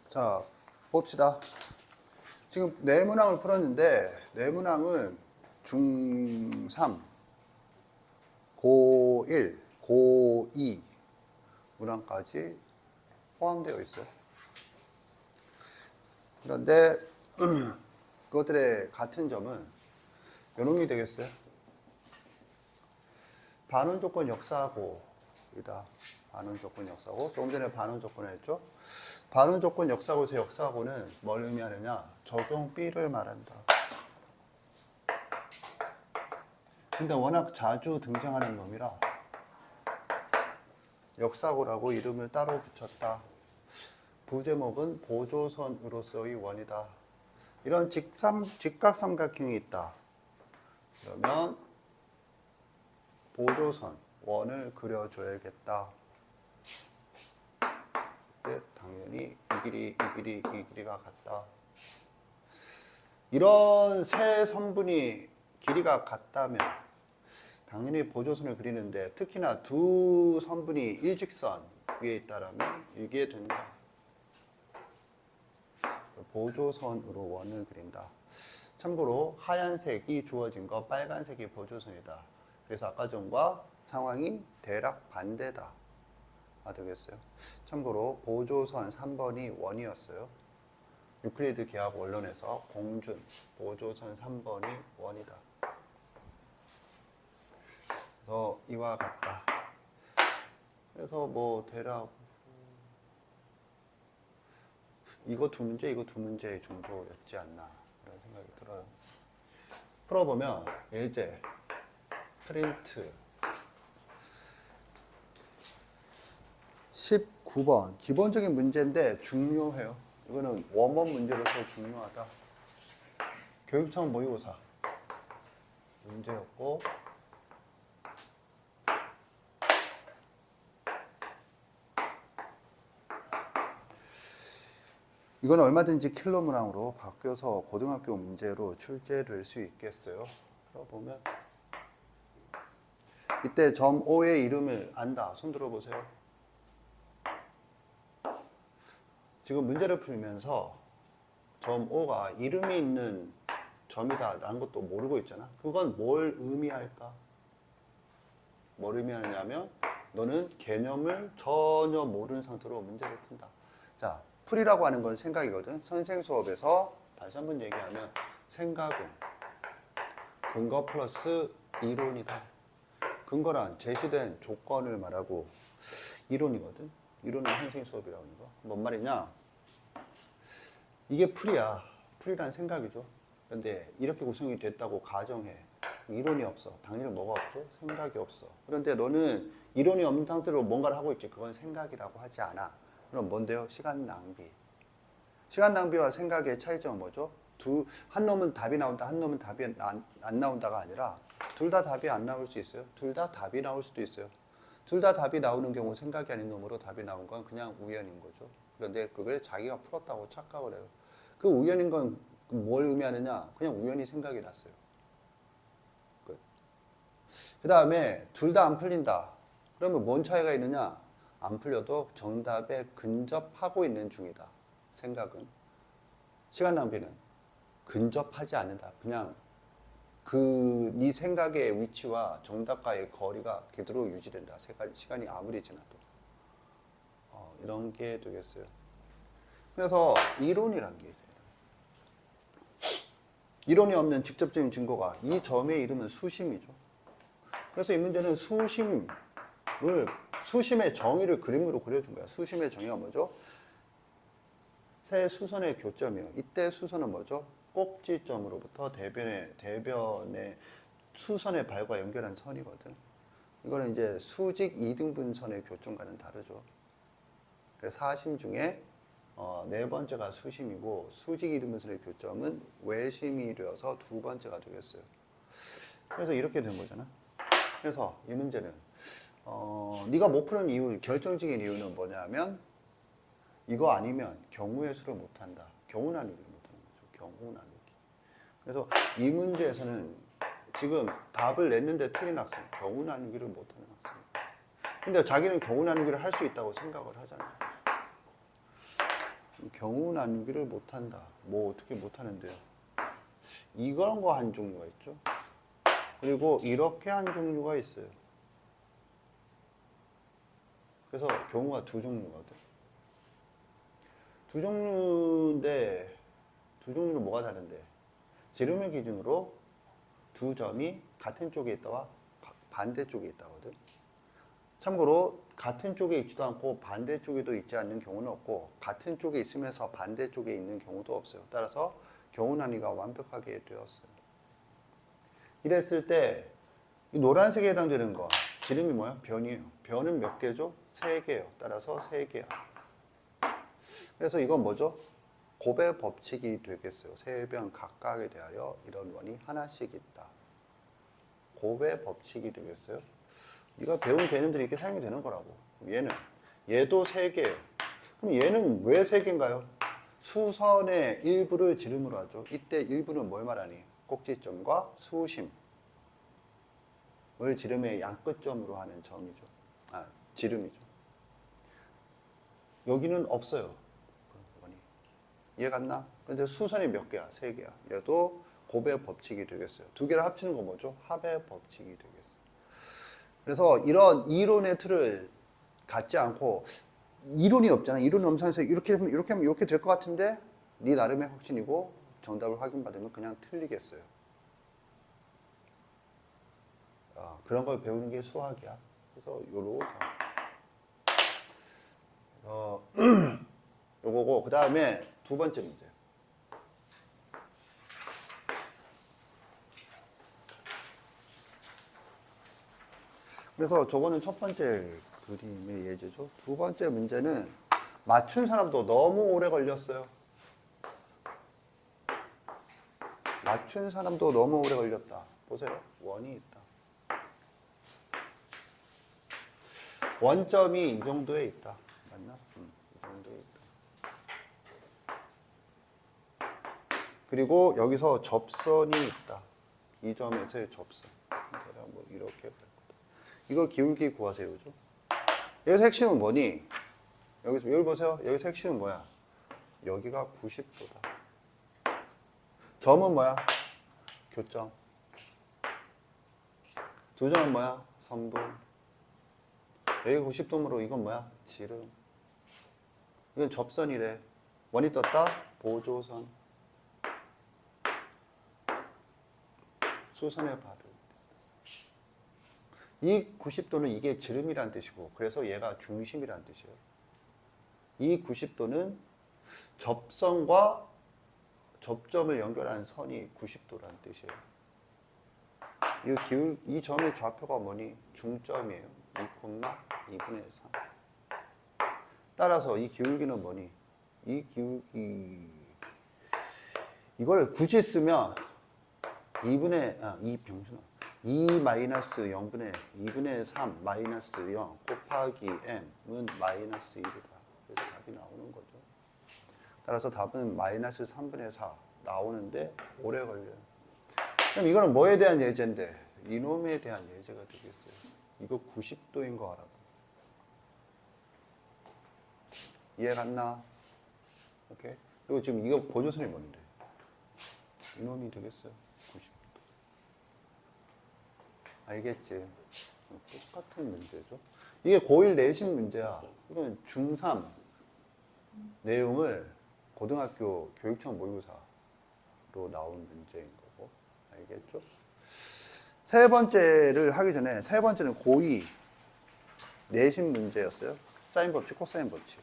자, 봅시다. 지금 뇌문항을 풀었는데 뇌문항은 중3, 고1, 고2 문항까지 포함되어 있어요. 그런데 그것들의 같은 점은 요놈이 되겠어요. 반원 조건 역사하고이다. 반원 조건 역사고, 조금 전에 반원 조건을 했죠. 반원 조건 역사고에서 역사고는 뭘 의미하느냐? 적용 B를 말한다. 근데 워낙 자주 등장하는 놈이라 역사고라고 이름을 따로 붙였다. 부제목은 보조선으로서의 원이다. 이런 직각삼각형이 있다. 그러면 보조선, 원을 그려줘야겠다. 근데 당연히 이 길이가 같다. 이런 세 선분이 길이가 같다면 당연히 보조선을 그리는데, 특히나 두 선분이 일직선 위에 있다라면 이게 된다. 보조선으로 원을 그린다. 참고로 하얀색이 주어진 거, 빨간색이 보조선이다. 그래서 아까 전과 상황이 대략 반대다. 되겠어요. 참고로 보조선 3번이 원이었어요. 유클리드 기하학 원론에서 공준, 보조선 3번이 원이다. 그래서 이와 같다. 그래서 뭐 대략 이거 두 문제 정도였지 않나 이런 생각이 들어요. 풀어보면 예제, 프린트 19번 기본적인 문제인데 중요해요. 이거는 원본 문제로서 중요하다. 교육청 모의고사 문제였고, 이건 얼마든지 킬러 문항으로 바뀌어서 고등학교 문제로 출제될 수 있겠어요. 풀어보면 이때 점 O의 이름을 안다. 손 들어보세요. 지금 문제를 풀면서 점 O가 이름이 있는 점이다 라는 것도 모르고 있잖아. 그건 뭘 의미할까? 뭘 의미하느냐면 너는 개념을 전혀 모르는 상태로 문제를 푼다. 자, 풀이라고 하는 건 생각이거든. 선생 수업에서 다시 한번 얘기하면 생각은 근거 플러스 이론이다. 근거란 제시된 조건을 말하고 이론이거든. 이론은 선생 수업이라고 하는 거. 뭔 말이냐? 이게 풀이야. 풀이란 생각이죠. 그런데 이렇게 구성이 됐다고 가정해. 이론이 없어. 당연히 뭐가 없죠? 생각이 없어. 그런데 너는 이론이 없는 상태로 뭔가를 하고 있지. 그건 생각이라고 하지 않아. 그럼 뭔데요? 시간 낭비. 시간 낭비와 생각의 차이점은 뭐죠? 한 놈은 답이 나온다, 한 놈은 답이 안 나온다가 아니라 둘 다 답이 안 나올 수 있어요. 둘 다 답이 나올 수도 있어요. 둘 다 답이 나오는 경우 생각이 아닌 놈으로 답이 나온 건 그냥 우연인 거죠. 그런데 그걸 자기가 풀었다고 착각을 해요. 그 우연인 건 뭘 의미하느냐? 그냥 우연히 생각이 났어요. 끝. 그 다음에 둘 다 안 풀린다. 그러면 뭔 차이가 있느냐? 안 풀려도 정답에 근접하고 있는 중이다. 생각은. 시간 낭비는 근접하지 않는다. 그냥 네 생각의 위치와 정답과의 거리가 그대로 유지된다. 시간이 아무리 지나도. 이런 게 되겠어요. 그래서 이론이라는 게 있어요. 이론이 없는 직접적인 증거가, 이 점의 이름은 수심이죠. 그래서 이 문제는 수심의 정의를 그림으로 그려준 거야. 수심의 정의가 뭐죠? 세 수선의 교점이에요. 이때 수선은 뭐죠? 꼭지점으로부터 대변의 수선의 발과 연결한 선이거든. 이거는 이제 수직 2등분선의 교점과는 다르죠. 그래서 사심 중에 네 번째가 수심이고, 수직 2등분선의 교점은 외심이 되어서 두 번째가 되겠어요. 그래서 이렇게 된 거잖아. 그래서 이 문제는 네가 못 푸는 이유, 결정적인 이유는 뭐냐면 이거 아니면 경우의 수를 못한다. 경우 나누기를 못하는 거죠. 경우 나누기. 그래서 이 문제에서는 지금 답을 냈는데 틀린 학생, 경우 나누기를 못하는 학생. 근데 자기는 경우 나누기를 할 수 있다고 생각을 하잖아요. 경우 나누기를 못한다. 뭐 어떻게 못하는데요? 이런 거 한 종류가 있죠. 그리고 이렇게 한 종류가 있어요. 그래서 경우가 두 종류거든. 두 종류인데 두 종류는 뭐가 다른데? 지름을 기준으로 두 점이 같은 쪽에 있다와 반대쪽에 있다거든. 참고로 같은 쪽에 있지도 않고 반대쪽에도 있지 않는 경우는 없고 같은 쪽에 있으면서 반대쪽에 있는 경우도 없어요. 따라서 경우 나뉘기가 완벽하게 되었어요. 이랬을 때 이 노란색에 해당되는 거 지름이 뭐야? 변이에요. 변은 몇 개죠? 3개예요. 따라서 3개야. 그래서 이건 뭐죠? 곱의 법칙이 되겠어요. 세 변 각각에 대하여 이런 원이 하나씩 있다. 곱의 법칙이 되겠어요. 네가 배운 개념들이 이렇게 사용이 되는 거라고. 얘도 3개예요. 그럼 얘는 왜 3개인가요? 수선의 일부를 지름으로 하죠. 이때 일부는 뭘 말하니? 꼭지점과 수심을 지름의 양끝점으로 하는 점이죠. 지름이죠. 여기는 없어요. 이해 갔나? 그런데 수선이 몇 개야? 3개야. 얘도 곱의 법칙이 되겠어요. 두 개를 합치는 건 뭐죠? 합의 법칙이 되겠어요. 그래서 이런 이론의 틀을 갖지 않고 이론이 없잖아. 이론이 없으면서 이렇게 하면 이렇게 될 것 같은데 네 나름의 확신이고 정답을 확인받으면 그냥 틀리겠어요. 그런 걸 배우는 게 수학이야. 그래서 요거고 그 다음에 두 번째 문제. 그래서 저거는 첫 번째 그림의 예제죠. 두 번째 문제는 맞춘 사람도 너무 오래 걸렸어요. 맞춘 사람도 너무 오래 걸렸다. 보세요. 원이 있다. 원점이 이 정도에 있다. 맞나? 이 정도에 있다. 그리고 여기서 접선이 있다. 이 점에서의 접선. 뭐 이렇게 갈 거다. 이거 기울기 구하세요. 그죠? 여기서 핵심은 뭐니? 여기 보세요. 여기서 핵심은 뭐야? 여기가 90도다. 점은 뭐야? 교점. 두 점은 뭐야? 선분. 여기 90도므로 이건 뭐야? 지름. 이건 접선이래. 원이 떴다? 보조선. 수선의 발을. 이 90도는 이게 지름이란 뜻이고, 그래서 얘가 중심이란 뜻이에요. 이 90도는 접선과 접점을 연결한 선이 90도란 뜻이에요. 이 점의 좌표가 뭐니? 중점이에요. 2,2분의 3. 따라서 이 기울기는 뭐니? 이 기울기, 이걸 굳이 쓰면 2 마이너스 0분의 2분의 3 마이너스 0 곱하기 m은 마이너스 1이다. 그래서 답이 나오는 거죠. 따라서 답은 마이너스 3분의 4 나오는데 오래 걸려요. 그럼 이거는 뭐에 대한 예제인데? 이놈에 대한 예제가 되겠어요. 이거 90도인 거 알아봐. 이해 갔나? 오케이. 그리고 지금 이거 보조선이 뭔데? 이놈이 되겠어요. 90도. 알겠지? 똑같은 문제죠. 이게 고1 내신 문제야. 이건 중3 내용을 고등학교 교육청 모의고사로 나온 문제인 거고. 알겠죠? 세 번째를 하기 전에 세 번째는 고2 내신 문제였어요. 사인 법칙, 코사인 법칙.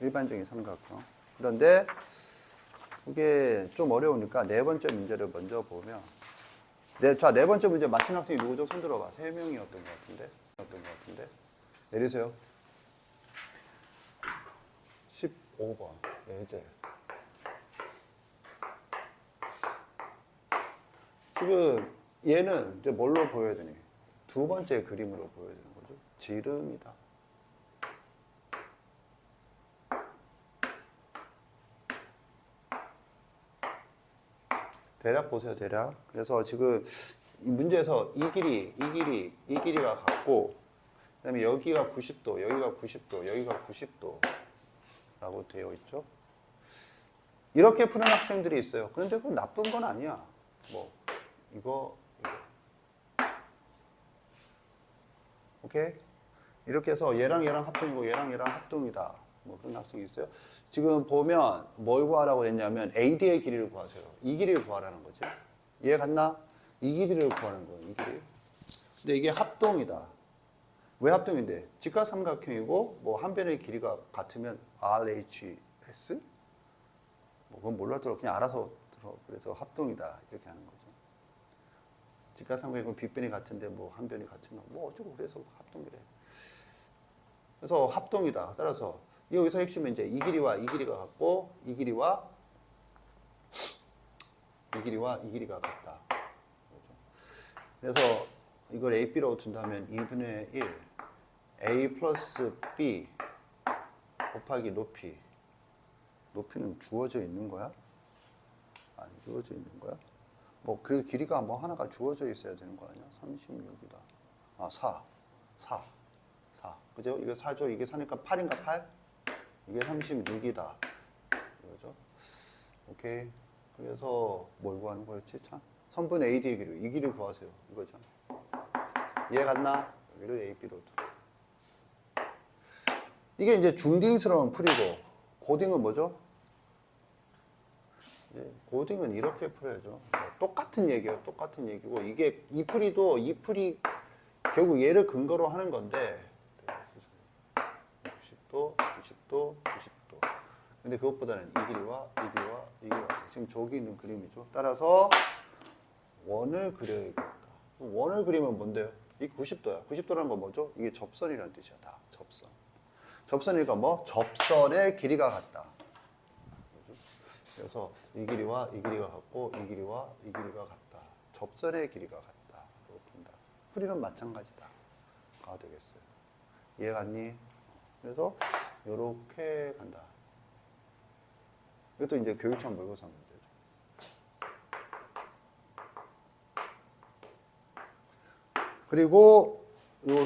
일반적인 삼각형. 그런데 이게 좀 어려우니까 네 번째 문제를 먼저 보면 네 번째 문제 맞힌 학생이 누구죠? 손 들어봐. 3명이었던 것 같은데. 내리세요. 15번 예제. 지금 얘는 이제 뭘로 보여야 되니? 두 번째 그림으로 보여야 되는 거죠. 지름이다. 대략 보세요, 대략. 그래서 지금 이 문제에서 이 길이가 같고, 그 다음에 여기가 90도, 여기가 90도, 여기가 90도라고 되어 있죠. 이렇게 푸는 학생들이 있어요. 그런데 그건 나쁜 건 아니야. 뭐 이거 오케이? 이렇게 해서 얘랑 합동이고 얘랑 합동이다. 뭐 그런 학생이 있어요. 지금 보면 뭘 구하라고 했냐면 AD의 길이를 구하세요. 이 길이를 구하라는 거지. 이해 갔나? 이 길이를 구하는 거예요. 이 길이. 근데 이게 합동이다. 왜 합동인데? 직각삼각형이고 뭐 한 변의 길이가 같으면 RHS? 뭐 그건 몰라도 그냥 알아서 들어. 그래서 합동이다. 이렇게 하는 거죠. 직각삼각형은 빗변이 같은데 뭐 한 변이 같으면 뭐 어쩌고 그래서 합동이래. 그래서 합동이다. 따라서 여기서 핵심은 이제 이 길이와 이 길이가 같고 이 길이와 이 길이가 같다. 그래서 이걸 A, B라고 둔다면 2분의 1 A 플러스 B 곱하기 높이. 높이는 주어져 있는 거야? 안 주어져 있는 거야? 뭐 그래도 길이가 뭐 하나가 주어져 있어야 되는 거 아니야? 36이다. 아 4. 그죠? 이거 4죠? 이게 4니까 8인가 8? 이게 36이다. 이거죠? 오케이. 그래서 뭘 구하는 거였지? 참. 선분 AD의 길이. 이 길이를 구하세요. 이거죠. 이해 갔나? 여기를 A, B로 두. 이게 이제 중딩스러운 풀이고, 고딩은 뭐죠? 고딩은 이렇게 풀어야죠. 똑같은 얘기예요. 똑같은 얘기고, 이게 이 풀이 결국 얘를 근거로 하는 건데, 90도, 90도, 90도. 근데 그것보다는 이 길이와 이 길이와 같아요. 지금 저기 있는 그림이죠. 따라서 원을 그려야겠다. 원을 그리면 뭔데요? 이 90도야. 90도라는 건 뭐죠? 이게 접선이라는 뜻이야. 다 접선. 접선이니까 뭐? 접선의 길이가 같다. 그래서 이 길이와 이 길이가 같고 이 길이와 이 길이가 같다. 접선의 길이가 같다. 이렇게 푼다. 풀이는 마찬가지다. 가 되겠어요. 이해 갔니? 그래서 이렇게 간다. 이것도 이제 교육청 모의고사 문제죠. 그리고 요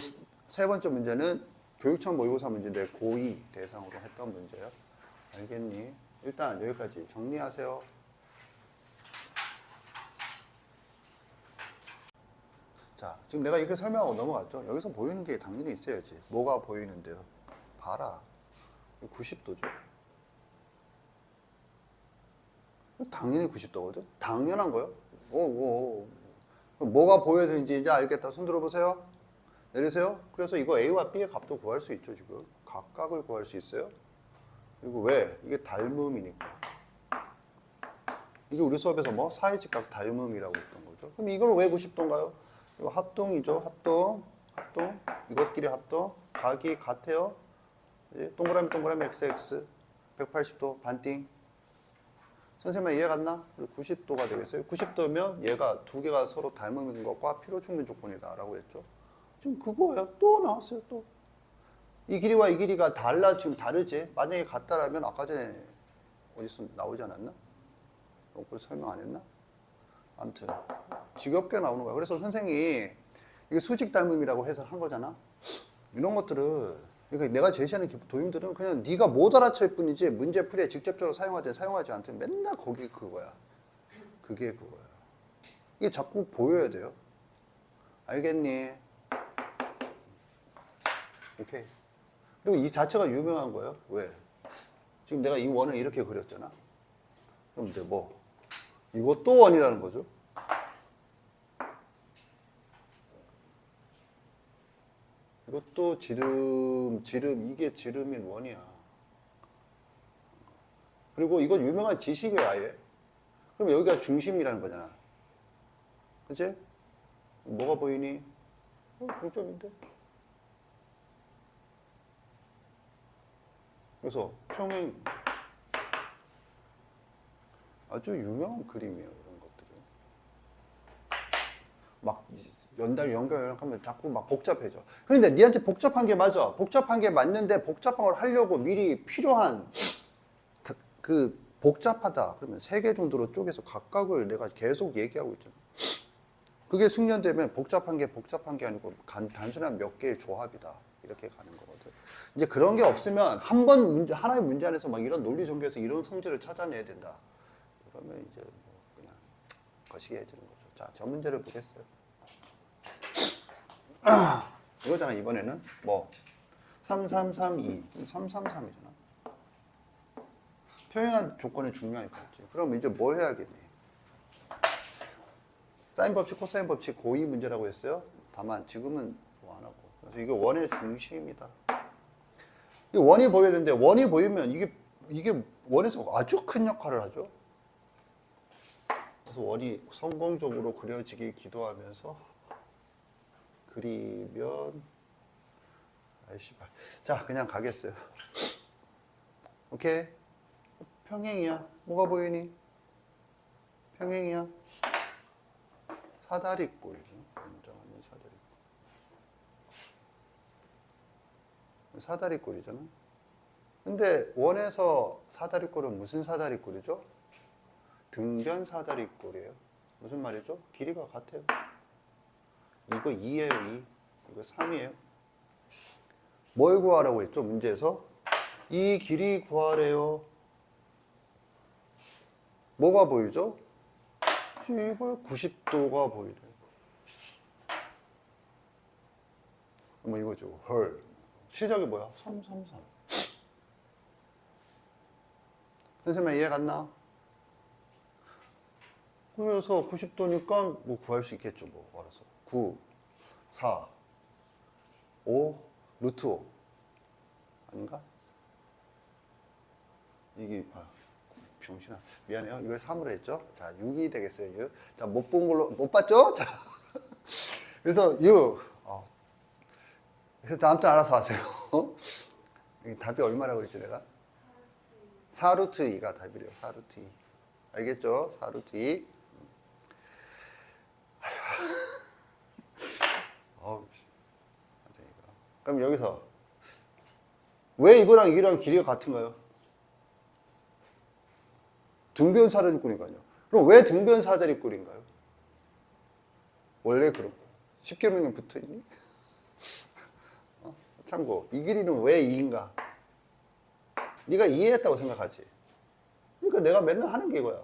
세 번째 문제는 교육청 모의고사 문제인데 고2 대상으로 했던 문제예요. 알겠니? 일단 여기까지 정리하세요. 자, 지금 내가 이렇게 설명하고 넘어갔죠? 여기서 보이는 게 당연히 있어야지. 뭐가 보이는데요? 봐라. 90도죠. 당연히 90도거든? 당연한 거요? 뭐가 보여야 되는지 이제 알겠다. 손 들어보세요. 내리세요. 그래서 이거 A와 B의 값도 구할 수 있죠, 지금. 각각을 구할 수 있어요. 그리고 왜? 이게 닮음이니까. 이게 우리 수업에서 뭐? 사회직각 닮음이라고 했던 거죠. 그럼 이건 왜 90도인가요? 이거 합동이죠. 합동. 이것끼리 합동. 각이 같아요. 동그라미 XX. 180도 반띵. 선생님 이해 갔나? 90도가 되겠어요. 90도면 얘가 두 개가 서로 닮은 것과 필요 충분 조건이다 라고 했죠. 지금 그거야. 또 나왔어요. 또. 이 길이와 이 길이가 지금 다르지? 만약에 같다라면 아까 전에 어디서 나오지 않았나? 그걸 설명 안 했나? 아무튼 지겹게 나오는 거야. 그래서 선생님이 이게 수직 닮음이라고 해서 한 거잖아. 이런 것들을 그러니까 내가 제시하는 도형들은 그냥 네가 못 알아챌 뿐이지 문제 풀이에 직접적으로 사용하든 사용하지 않든 맨날 거기 그거야. 그게 그거야. 이게 자꾸 보여야 돼요. 알겠니? 오케이. 그리고 이 자체가 유명한 거예요. 왜? 지금 내가 이 원을 이렇게 그렸잖아. 그럼 이제 뭐? 이것도 원이라는 거죠. 이것도 지름, 이게 지름인 원이야. 그리고 이건 유명한 지식이에요, 아예. 그럼 여기가 중심이라는 거잖아. 그치? 뭐가 보이니? 중점인데? 그래서 평행, 아주 유명한 그림이에요, 이런 것들은. 막 연결하면 자꾸 막 복잡해져. 그런데 니한테 복잡한 게 맞아. 복잡한 게 맞는데 복잡한 걸 하려고 미리 필요한 그 복잡하다. 그러면 3개 정도로 쪼개서 각각을 내가 계속 얘기하고 있잖아. 그게 숙련되면 복잡한 게 아니고 단순한 몇 개의 조합이다. 이렇게 가는 거거든. 이제 그런 게 없으면 한 번 문제, 하나의 문제 안에서 막 이런 논리 전개에서 이런 성질을 찾아내야 된다. 그러면 이제 뭐 그냥 거시기 해주는 거죠. 자, 저 문제를 보겠어요. 이거잖아, 이번에는. 뭐, 3332. 333이잖아. 평행한 조건이 중요하니까. 그럼 이제 뭘 해야겠니? 사인 법칙, 코사인 법칙 고의 문제라고 했어요. 다만 지금은 뭐 안 하고. 그래서 이게 원의 중심이다. 이 원이 보여야 되는데 원이 보이면 이게 원에서 아주 큰 역할을 하죠. 그래서 원이 성공적으로 그려지길 기도하면서 그리면 아이씨발. 자, 그냥 가겠어요. 오케이. 평행이야. 뭐가 보이니? 평행이야. 사다리꼴이죠. 인정하는 사다리꼴. 사다리꼴이잖아. 근데 원에서 사다리꼴은 무슨 사다리꼴이죠? 등변 사다리꼴이에요. 무슨 말이죠? 길이가 같아요. 이거 2예요, 2. 이거 3이에요. 뭘 구하라고 했죠? 문제에서 이 길이 구하래요. 뭐가 보이죠? 이걸 90도가 보이래요. 뭐 이거죠. 헐. 시작이 뭐야? 333. 선생님 이해 갔나? 그래서 90도니까 뭐 구할 수 있겠죠. 뭐 알아서. 9, 4, 5, 루트 5. 아닌가? 이게 병신아 미안해요. 이걸 3으로 했죠. 자 6이 되겠어요. 6. 자 못 본 걸로 못 봤죠? 자 그래서 6. 그래서 다음 주 알아서 하세요. 답이 얼마라고 그랬지 내가? 4루트 2가 답이래요. 4루트 2. 알겠죠? 4루트 2. 그럼 여기서 왜 이거랑 이거랑 길이가 같은가요? 등변 사다리꼴인가요? 그럼 왜 등변 사다리꼴인가요? 원래 그런 거. 10계명에 붙어있니? 참고 이 길이는 왜 2인가? 네가 이해했다고 생각하지. 그러니까 내가 맨날 하는 게 이거야.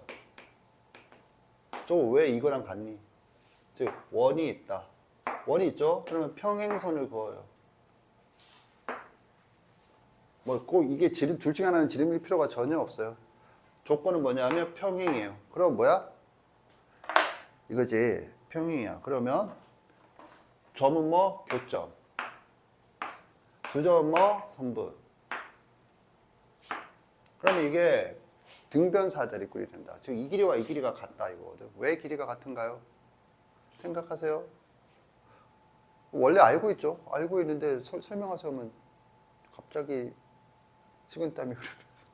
저거 왜 이거랑 같니? 즉 원이 있다. 원이 있죠? 그러면 평행선을 그어요. 뭐 꼭 이게 둘 중에 하나는 지름일 필요가 전혀 없어요. 조건은 뭐냐면 평행이에요. 그럼 뭐야? 이거지. 평행이야. 그러면 점은 뭐? 교점. 두 점은 뭐? 선분. 그러면 이게 등변 사다리꼴이 된다. 즉 이 길이와 이 길이가 같다 이거거든. 왜 길이가 같은가요? 생각하세요. 원래 알고 있죠. 알고 있는데 설명하세요 하면 갑자기 식은땀이 흐르면서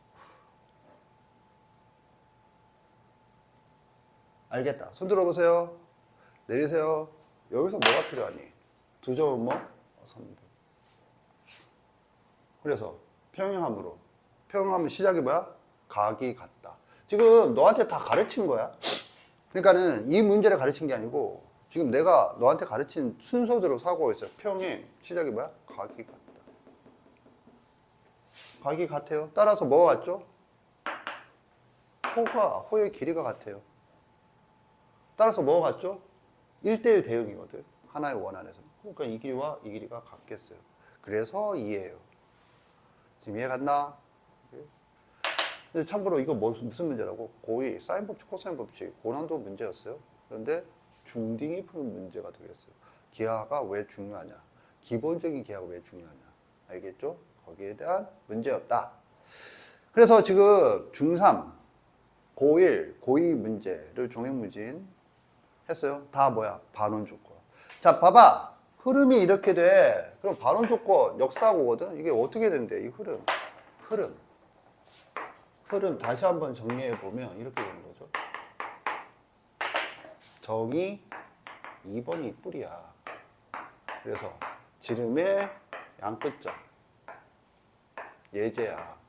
알겠다. 손 들어보세요. 내리세요. 여기서 뭐가 필요하니? 두 점은 뭐? 선분. 그래서 평행함으로. 평행하면 시작이 뭐야? 각이 같다. 지금 너한테 다 가르친 거야. 그러니까는 이 문제를 가르친 게 아니고 지금 내가 너한테 가르친 순서대로 사고가 있어요. 평행. 시작이 뭐야? 각이 같다. 각이 같아요. 따라서 뭐가 같죠? 호의 길이가 같아요. 따라서 뭐가 같죠? 1대1 대응이거든. 하나의 원 안에서. 그러니까 이 길이와 이 길이가 같겠어요. 그래서 2예요. 지금 이해 갔나? 근데 참고로 이거 무슨 문제라고? 고의, 사인 법칙, 코사인 법칙, 고난도 문제였어요. 그런데 중딩이 푸는 문제가 되겠어요. 기하가 왜 중요하냐? 기본적인 기하가 왜 중요하냐? 알겠죠? 거기에 대한 문제였다. 그래서 지금 중3, 고1, 고2 문제를 종횡무진 했어요. 다 뭐야? 반원 조건. 자, 봐봐. 흐름이 이렇게 돼. 그럼 반원 조건, 역사고거든? 이게 어떻게 된대? 이 흐름. 흐름 다시 한번 정리해 보면 이렇게 되는 거죠. 정이 2번이 뿔이야. 그래서 지름의 양끝점 예제야.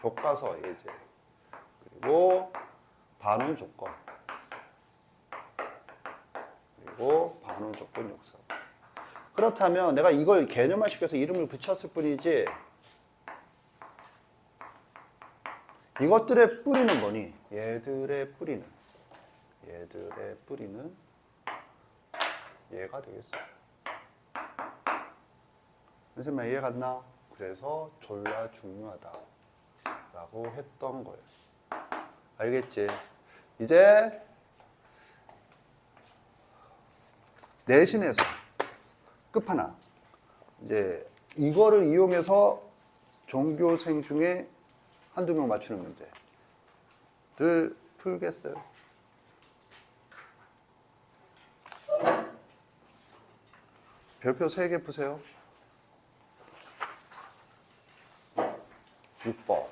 교과서 예제. 그리고 반원 조건. 그리고 반원 조건 역사. 그렇다면 내가 이걸 개념화시켜서 이름을 붙였을 뿐이지 이것들의 뿌리는 뭐니? 얘들의 뿌리는 얘가 되겠어. 선생님 이해 갔나? 그래서 졸라 중요하다 라고 했던 거예요. 알겠지? 이제 내신에서 끝판왕. 이제 이거를 이용해서 전교생 중에 한두 명 맞추는 문제를 풀겠어요. 별표 3개 푸세요. 6번.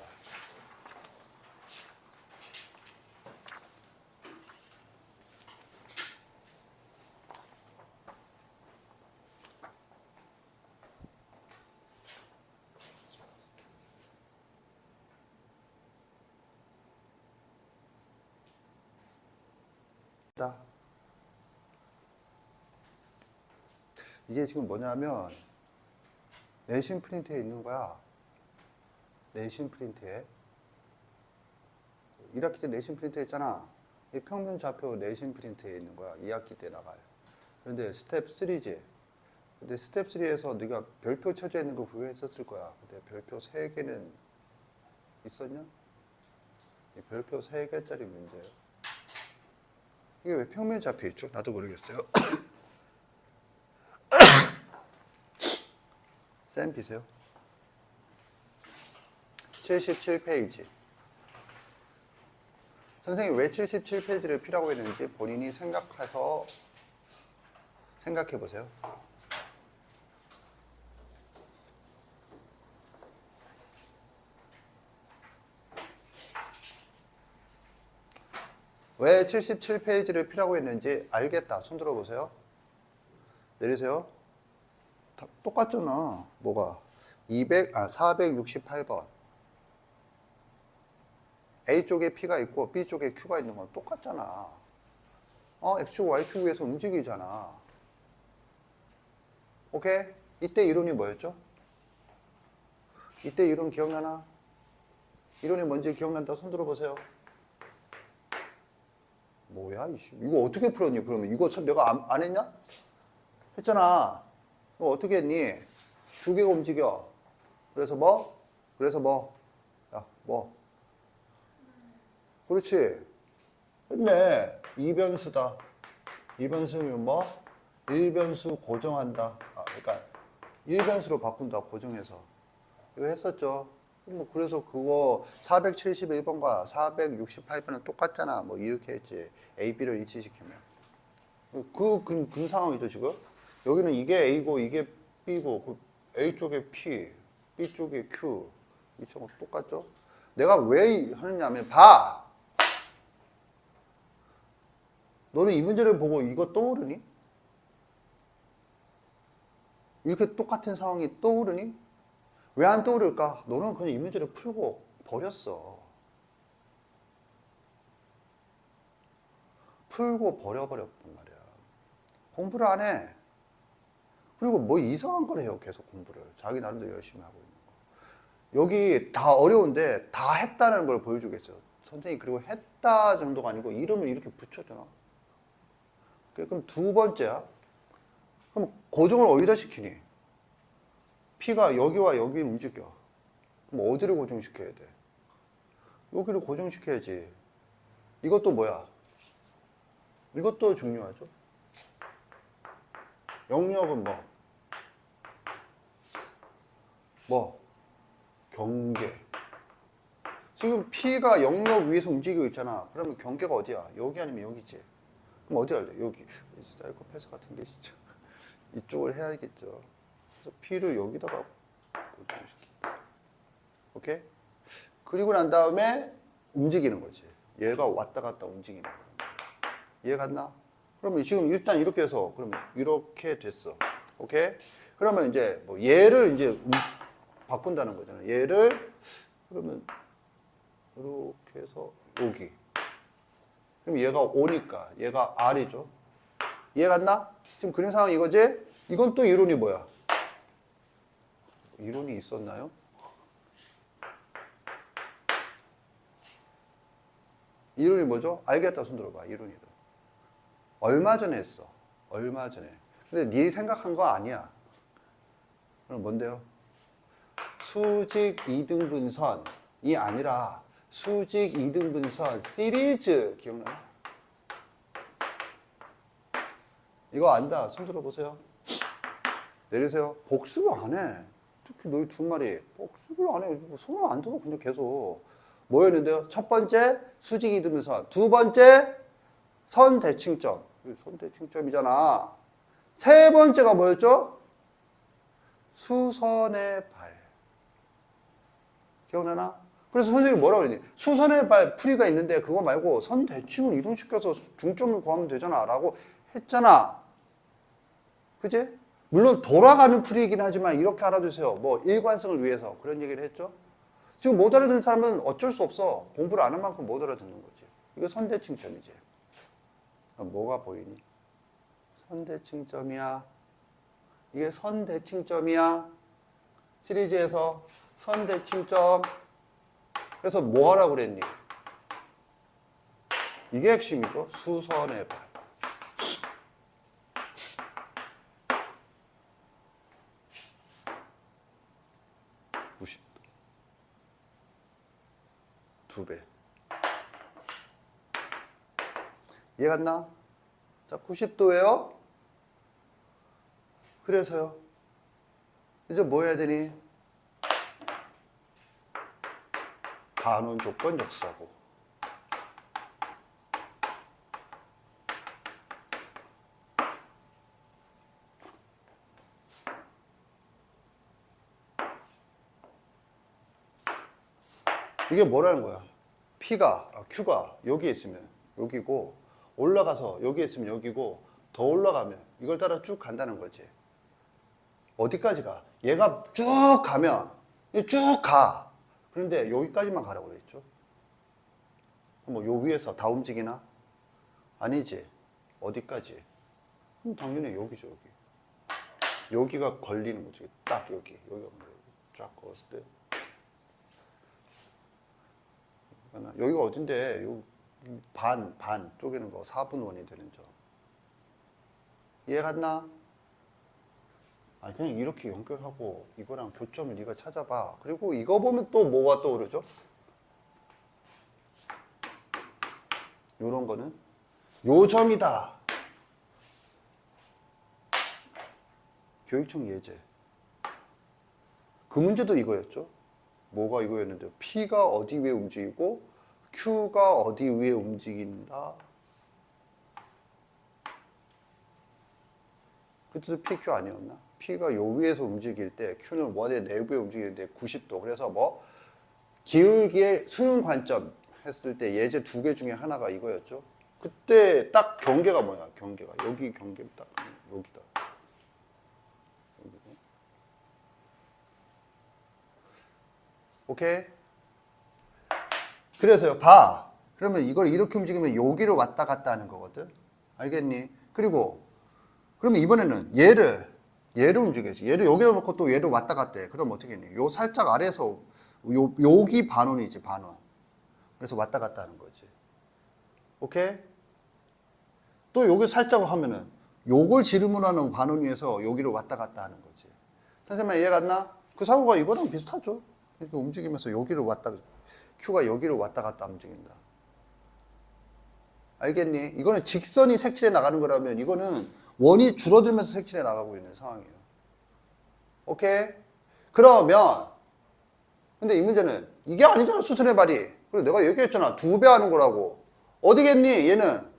이게 지금 뭐냐면 내신 프린트에 있는 거야. 내신 프린트에 1학기 때 내신 프린트 했잖아. 이 평면 좌표 내신 프린트에 있는 거야. 2학기 때 나갈. 그런데 스텝 3지. 근데 스텝 3에서 네가 별표 쳐져 있는 거 그거 했었을 거야. 근데 별표 3개는 있었냐? 이 별표 3개짜리 문제예요. 이게 왜 평면 좌표 있죠? 나도 모르겠어요. 쌤 비세요. 77페이지. 선생님이 왜 77페이지를 피라고 했는지 본인이 생각해서 생각해 보세요. 왜 77페이지를 피라고 했는지 알겠다. 손 들어보세요. 내리세요. 다 똑같잖아. 뭐가? 468번. A쪽에 P가 있고 B쪽에 Q가 있는 건 똑같잖아. X축, Y축 위에서 움직이잖아. 오케이? 이때 이론이 뭐였죠? 이때 이론 기억나나? 이론이 뭔지 기억난다. 손 들어보세요. 뭐야? 이거 어떻게 풀었니? 그러면 이거 내가 안 했냐? 했잖아. 이거 어떻게 했니? 두 개가 움직여. 그래서 뭐? 야, 뭐? 그렇지. 했네. 이변수다. 이변수면 뭐? 일변수 고정한다. 그러니까 일변수로 바꾼다. 고정해서. 이거 했었죠. 뭐 그래서 그거 471번과 468번은 똑같잖아. 뭐 이렇게 했지. A, B를 일치시키면. 그 상황이죠, 지금. 여기는 이게 A고 이게 B고 A 쪽에 P, B 쪽에 Q. 이쪽은 똑같죠? 내가 왜 하느냐면 봐. 너는 이 문제를 보고 이거 떠오르니? 이렇게 똑같은 상황이 떠오르니? 왜 안 떠오를까? 너는 그냥 이 문제를 풀고 버렸어. 풀고 버려버렸단 말이야. 공부를 안 해. 그리고 뭐 이상한 걸 해요. 계속 공부를. 자기 나름대로 열심히 하고 있는 거. 여기 다 어려운데 다 했다는 걸 보여주겠어요. 선생님이 그리고 했다 정도가 아니고 이름을 이렇게 붙였잖아. 그럼 두 번째야. 그럼 고정을 어디다 시키니? P가 여기와 여기 움직여. 그럼 어디를 고정시켜야 돼? 여기를 고정시켜야지. 이것도 뭐야? 이것도 중요하죠. 영역은 뭐? 경계. 지금 P가 영역 위에서 움직이고 있잖아. 그러면 경계가 어디야? 여기 아니면 여기지. 그럼 어디 할래? 여기. 사이코패스 같은 게 진짜. 이쪽을 해야겠죠. 그래서 P를 여기다가 고정시킨다. 오케이? 그리고 난 다음에 움직이는 거지. 얘가 왔다 갔다 움직이는 거야. 이해 갔나? 그러면 지금 일단 이렇게 해서 그러면 이렇게 됐어. 오케이? 그러면 이제 뭐 얘를 이제 바꾼다는 거잖아. 얘를 그러면 이렇게 해서 여기. 그럼 얘가 O니까 얘가 R이죠. 이해 갔나? 지금 그림 상황 이거지? 이건 또 이론이 뭐야? 이론이 있었나요? 이론이 뭐죠? 알겠다 손 들어봐. 이론이. 얼마 전에 했어. 얼마 전에. 근데 네 생각한 거 아니야. 그럼 뭔데요? 수직 이등분선이 아니라 수직 이등분선 시리즈 기억나요? 이거 안다. 손 들어보세요. 내리세요. 복습을 안 해. 특히 너희 두 마리 복습을 안 해. 손을 안 들어 그냥 계속. 뭐였는데요? 첫 번째 수직 이등분선, 두 번째 선대칭점. 선대칭점이잖아. 세 번째가 뭐였죠? 수선의 발. 기억나나? 그래서 선생님이 뭐라고 그랬니? 수선의 발 풀이가 있는데 그거 말고 선대칭을 이동시켜서 중점을 구하면 되잖아 라고 했잖아. 그치? 물론 돌아가는 풀이이긴 하지만 이렇게 알아두세요. 뭐 일관성을 위해서 그런 얘기를 했죠. 지금 못 알아듣는 사람은 어쩔 수 없어. 공부를 안 한 만큼 못 알아듣는 거지. 이거 선대칭점이지. 뭐가 보이니? 선대칭점이야. 이게 선대칭점이야. 시리즈에서 선대칭점. 그래서 뭐 하라고 그랬니? 이게 핵심이죠. 수선의 발. 90도. 2배. 이해갔나? 자, 90도예요. 그래서요. 이제 뭐 해야 되니? 반원 조건 역사고. 이게 뭐라는 거야? Q가 여기에 있으면 여기고, 올라가서 여기에 있으면 여기고, 더 올라가면 이걸 따라 쭉 간다는 거지. 어디까지 가? 얘가 쭉 가면 쭉 가. 그런데 여기까지만 가라고 그랬죠. 뭐 요 위에서 다 움직이나? 아니지. 어디까지? 그럼 당연히 여기죠. 여기. 여기가 걸리는 거지. 딱 여기가 쫙 걸었을 때. 여기가 어딘데? 요 반 쪼개는 거 4분의 1이 되는 점. 이해갔나? 아니 그냥 이렇게 연결하고 이거랑 교점을 네가 찾아봐. 그리고 이거 보면 또 뭐가 떠오르죠? 요런 거는 요 점이다. 교육청 예제. 그 문제도 이거였죠. 뭐가 이거였는데 P가 어디 위에 움직이고 Q가 어디 위에 움직인다. 그때도 PQ 아니었나? P가 요 위에서 움직일 때 Q는 원의 내부에 움직이는데 90도. 그래서 뭐 기울기의 수능 관점 했을 때 예제 2개 중에 하나가 이거였죠. 그때 딱 경계가 뭐야? 경계가 여기 경계 딱 여기다. 여기다. 오케이? 그래서요. 봐. 그러면 이걸 이렇게 움직이면 여기로 왔다 갔다 하는 거거든. 알겠니? 그리고 그러면 이번에는 얘를 움직여야지. 얘를 여기다 놓고 또 얘를 왔다 갔다 해. 그럼 어떻게 했니? 요 살짝 아래에서 여기 반원이지, 반원. 그래서 왔다 갔다 하는 거지. 오케이? 또 여기 살짝 하면은 요걸 지름으로하는 반원 위에서 여기로 왔다 갔다 하는 거지. 선생님 이해갔나? 그 사고가 이거랑 비슷하죠. 이렇게 움직이면서 여기로 왔다, Q가 여기로 왔다 갔다 움직인다. 알겠니? 이거는 직선이 색칠해 나가는 거라면 이거는 원이 줄어들면서 색칠해 나가고 있는 상황이에요. 오케이? 그러면 근데 이 문제는 이게 아니잖아. 수선의 발이. 그리고 내가 얘기했잖아. 2배 하는 거라고. 어디겠니? 얘는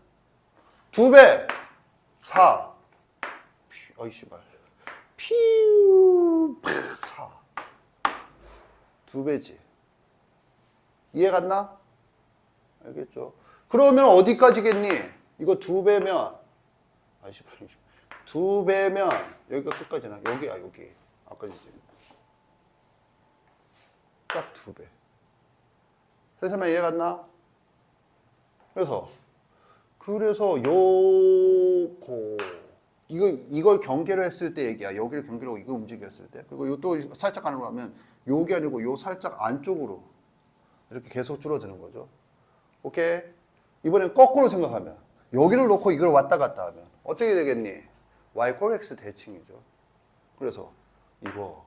2배 4 어이 씨발 피우 4 2배지. 이해갔나? 알겠죠? 그러면 어디까지겠니? 이거 2배면 아이 씨발 2배면 여기가 끝까지나. 여기야 여기. 아까지 딱 2배. 선생님 이해갔나? 그래서 요거 이걸 경계로 했을 때 얘기야. 여기를 경계로 이거 움직였을 때. 그리고 요 또 살짝 안으로 가면 요게 아니고 요 살짝 안쪽으로 이렇게 계속 줄어드는 거죠. 오케이? 이번엔 거꾸로 생각하면 여기를 놓고 이걸 왔다 갔다 하면 어떻게 되겠니? y 꼴 x 대칭이죠. 그래서 이거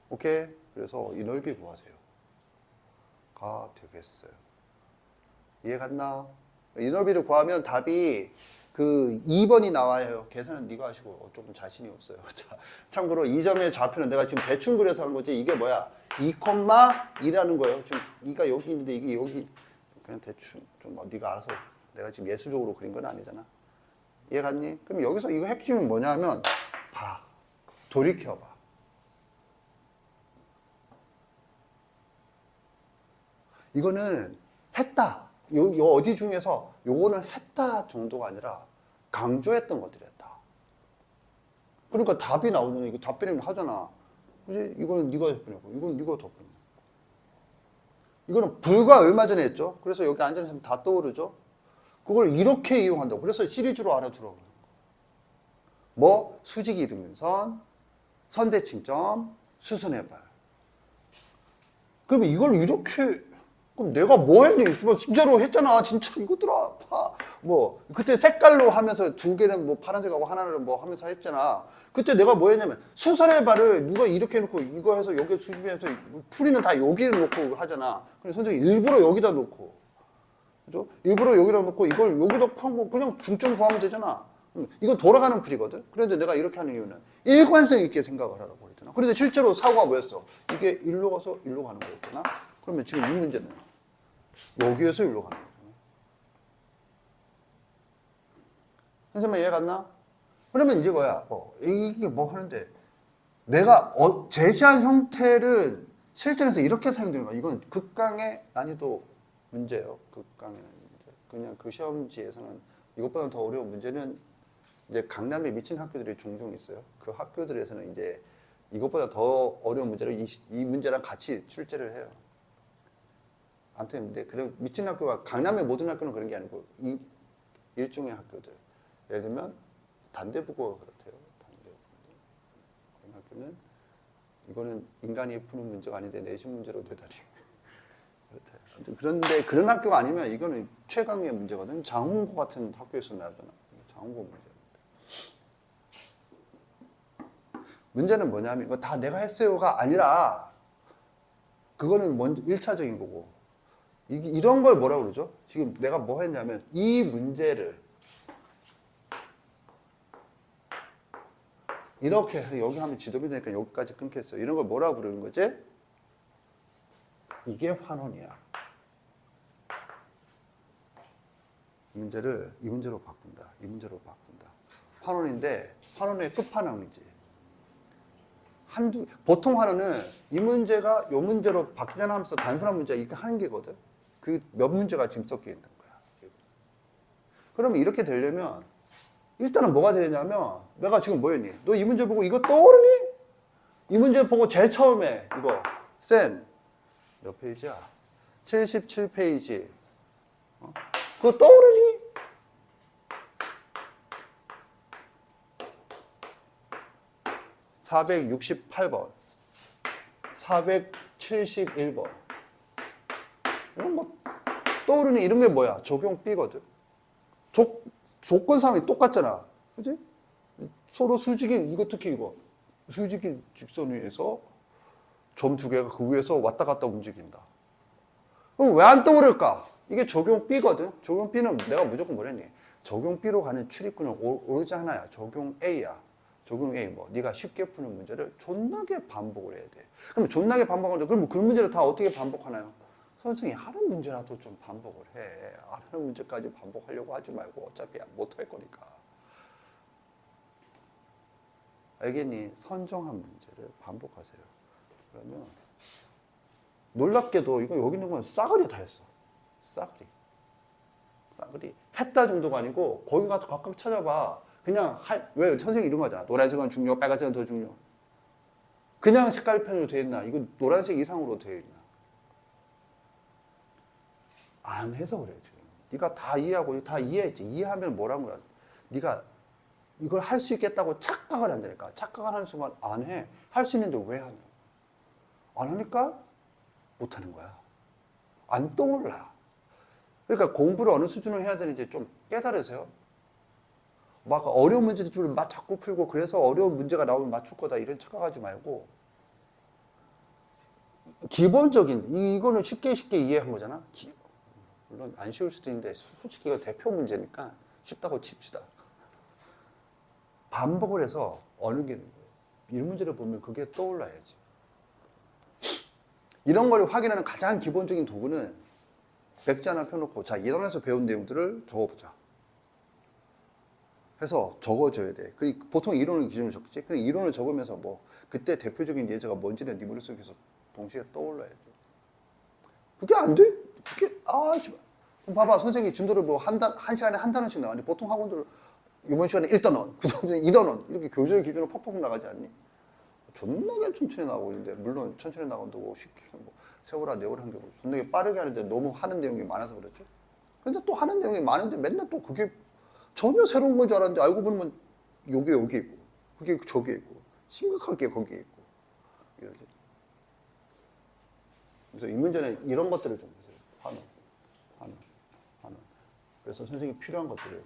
오케이? 그래서 이 넓이 구하세요. 가 되겠어요. 이해 갔나? 이 넓이를 구하면 답이 그 2번이 나와요. 계산은 네가 하시고 조금 자신이 없어요. 자, 참고로 이 점의 좌표는 내가 지금 대충 그려서 한 거지. 이게 뭐야? 2,2라는 거예요. 지금 2가 여기 있는데 이게 여기 그냥 대충 좀 네가 알아서 내가 지금 예술적으로 그린 건 아니잖아. 이해 갔니? 그럼 여기서 이거 핵심이 뭐냐면 봐. 돌이켜봐. 이거는 했다. 요 어디 중에서 요거는 했다 정도가 아니라 강조했던 것들이었다. 그러니까 답이 나오잖아. 이거 답변이면 하잖아. 그지? 이거는 네가 답변이고, 이건 네가 답변. 이거는 불과 얼마 전에 했죠. 그래서 여기 앉아있으면 다 떠오르죠. 그걸 이렇게 이용한다고. 그래서 시리즈로 알아두라고. 뭐? 수직 이등분선, 선대칭점, 수선의 발. 그러면 이걸 이렇게 그럼 내가 뭐 했니? 진짜로 했잖아. 진짜 이거더라. 뭐 그때 색깔로 하면서 두 개는 뭐 파란색하고 하나는 뭐 하면서 했잖아. 그때 내가 뭐 했냐면 수선의 발을 누가 이렇게 해놓고 이거 해서 여기 수집해서 풀이는 다 여기를 놓고 하잖아. 그래서 선생님이 일부러 여기다 놓고, 그죠? 일부러 여기다 놓고 이걸 여기다 하고 그냥 중점 구하면 되잖아. 이거 돌아가는 풀이거든. 그런데 내가 이렇게 하는 이유는 일관성 있게 생각을 하라고 그랬잖아. 그런데 실제로 사고가 뭐였어? 이게 일로 가서 일로 가는 거였구나. 그러면 지금 이 문제는 여기에서 일로 가는 거잖아. 선생님 이해 갔나? 그러면 이제 뭐야? 이게 뭐 하는데 내가 제시한 형태를 실전에서 이렇게 사용되는 거야. 이건 극강의 난이도 문제예요. 극강의 문제. 그냥 그 시험지에서는 이것보다 더 어려운 문제는 이제 강남에 미친 학교들이 종종 있어요. 그 학교들에서는 이제 이것보다 더 어려운 문제를 이 문제랑 같이 출제를 해요. 아무튼 근데 그런 미친 학교가 강남의 모든 학교는 그런 게 아니고 일종의 학교들. 예를 들면 단대부고가 그렇대요. 단대부고. 그런 학교는 이거는 인간이 푸는 문제가 아닌데 내신 문제로 되다니. 그렇대요. 그런데 그런 학교가 아니면 이거는 최강의 문제거든. 장홍고 같은 학교에서 나잖아. 장홍고 문제입니다. 문제는 뭐냐면 이거 다 내가 했어요가 아니라 그거는 먼저 1차적인 거고 이런 걸 뭐라고 그러죠? 지금 내가 뭐 했냐면 이 문제를 이렇게 해서 여기 하면 지도비 되니까 여기까지 끊겼어요. 이런 걸 뭐라고 부르는 거지? 이게 환원이야. 이 문제로 바꾼다. 이 문제로 바꾼다. 환원인데 환원의 끝판왕이지. 보통 환원은 이 문제가 이 문제로 바뀌잖아 하면서 단순한 문제 이렇게 하는 게거든. 그 몇 문제가 지금 섞여 있는 거야. 그러면 이렇게 되려면 일단은 뭐가 되냐면 내가 지금 뭐였니? 너 이 문제 보고 이거 떠오르니? 이 문제 보고 제일 처음에 이거 몇 페이지야? 77페이지. 그거 떠오르니? (468번) 471번 이런 거 떠오르니? 이런 게 뭐야? 적용 B거든. 조건상이 똑같잖아. 그지? 서로 수직인, 이거 특히 이거. 수직인 직선 위에서 점 두 개가 그 위에서 왔다 갔다 움직인다. 그럼 왜 안 떠오를까? 이게 적용 B거든. 적용 B는 내가 무조건 뭐랬니? 적용 B로 가는 출입구는 오로지 하나야. 적용 A야. 적용 A 뭐 네가 쉽게 푸는 문제를 존나게 반복을 해야 돼. 그럼 존나게 반복하는데 그럼 그 문제를 다 어떻게 반복하나요? 선생님이 하는 문제라도 좀 반복을 해. 안 하는 문제까지 반복하려고 하지 말고 어차피 못할 거니까. 알겠니? 선정한 문제를 반복하세요. 그러면 놀랍게도 이거 여기 있는 건 싸그리 다 했어. 싸그리. 했다 정도가 아니고 거기 가서 각각 찾아봐. 그냥 왜 선생님이 이런 거 하잖아. 노란색은 중요, 빨간색은 더 중요. 그냥 색깔펜으로 되어 있나? 이거 노란색 이상으로 되어 있나? 안 해서 그래 지금. 네가 다 이해하고 다 이해했지. 이해하면 뭐라는 거야. 네가 이걸 할 수 있겠다고 착각을 한다니까. 착각을 하는 순간 안 해. 할 수 있는데 왜 하냐. 안 하니까 못 하는 거야. 안 떠올라. 그러니까 공부를 어느 수준으로 해야 되는지 좀 깨달으세요. 막 어려운 문제들을 막 자꾸 풀고 그래서 어려운 문제가 나오면 맞출 거다 이런 착각하지 말고 기본적인 이거는 쉽게 이해한 거잖아. 물론 안 쉬울 수도 있는데 솔직히 이거 대표 문제니까 쉽다고 칩시다. 반복을 해서 어느 게 이런 문제를 보면 그게 떠올라야지. 이런 걸 확인하는 가장 기본적인 도구는 백지 하나 펴놓고 자 이론에서 배운 내용들을 적어보자. 해서 적어줘야 돼. 보통 이론을 기준으로 적겠지. 그럼 이론을 적으면서 뭐 그때 대표적인 예제가 뭔지는 네 머릿속에서 동시에 떠올라야죠. 그게 안 돼? 그게 그럼 봐봐 선생님이 준도를 뭐 한 시간에 한 단원씩 나가니 보통 학원들 이번 시간에 1단원, 그 다음에 2단원 이렇게 교실 기준으로 퍽퍽 나가지 않니? 존나게 천천히 나가고 있는데 물론 천천히 나간다고 쉽게 뭐 세월아 네월 한 게 존나게 빠르게 하는데 너무 하는 내용이 많아서 그렇죠. 근데 또 하는 내용이 많은데 맨날 또 그게 전혀 새로운 건 줄 알았는데 알고 보면 요게 여기 있고 그게 저기 있고 심각하게 거기에 있고 이러지. 그래서 이 문제는 이런 것들을 좀 보세요. 환원. 그래서 선생님이 필요한 것들을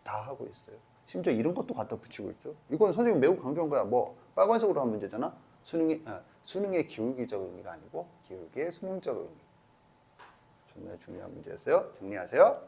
다 하고 있어요. 심지어 이런 것도 갖다 붙이고 있죠. 이건 선생님 매우 강조한 거야. 뭐 빨간색으로 한 문제잖아. 수능의 기울기적 의미가 아니고 기울기의 수능적 의미. 정말 중요한 문제였어요. 정리하세요.